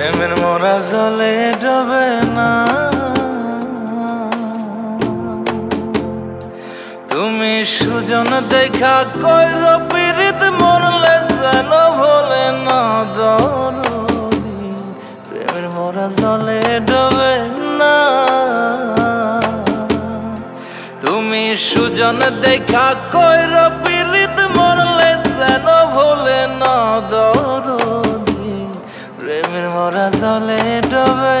প্রেমের মোরা জলে ডোবে না। তুমি সুজন দেখা কইর পীড়িত মরলে যেন ভোলে না দরদি। প্রেমের মোরা জলে ডোবে না। তুমি সুজন দেখা কইর পীড়িত মরলে যেন ভোলে না দরদি। প্রেমের মোরা জলে ডোবে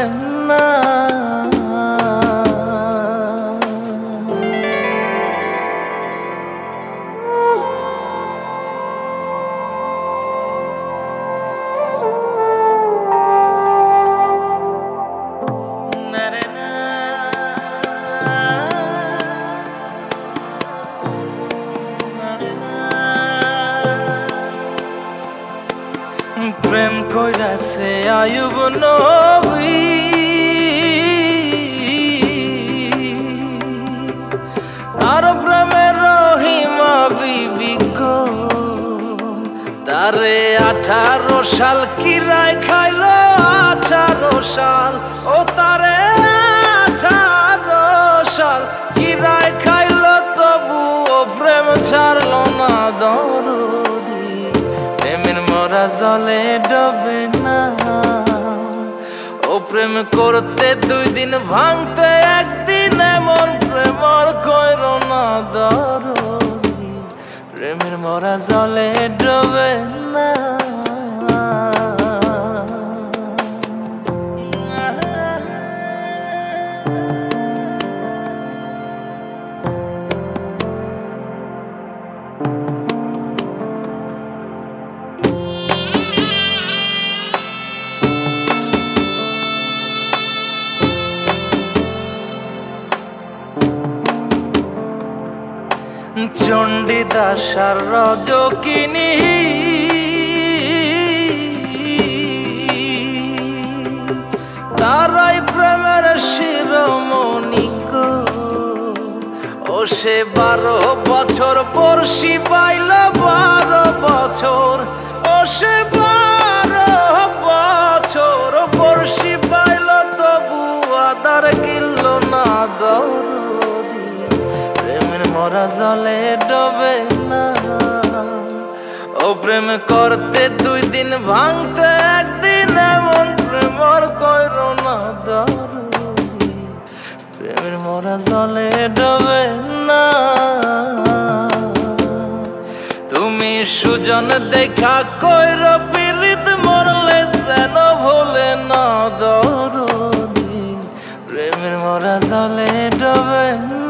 না। প্রেম কইরাছে আয়ুব নবী, তার প্রেমের রহিমা বিবি গো। তারে 18 সাল কিরায় খাইল, 18 সাল ও তারে 18 সাল কিরায় খাইল, তবু ও প্রেম ছাড়ল না দরদি। প্রেমের মোরা জলে ডোবে না। ও প্রেম করতে 2 দিন ভাঙতে 1 দিন, এমন প্রেমর কইর না দরদি। প্রেমের মোরা জলে ডোবে না। চণ্ডীদাস আর রজকিনী তারাই প্রেমের শিরোমণি গো। ও সে 12 বছর বর্ষি পাইল, 12 বছর ও সে 12 বছর বর্ষি পাইল, তবু আদার কিনল না দরদি। প্রেমের মোরা জলে ডোবে না। ও প্রেম করতে 2 দিন ভাঙতে 1 দিন, এমন প্রেমর কইর না দরদি। প্রেমের মোরা জলে ডোবে না। তুমি সুজন দেখা কইর পীড়িত মরলে যেন ভোলে না দরদি। প্রেমের মোরা জলে ডোবে না।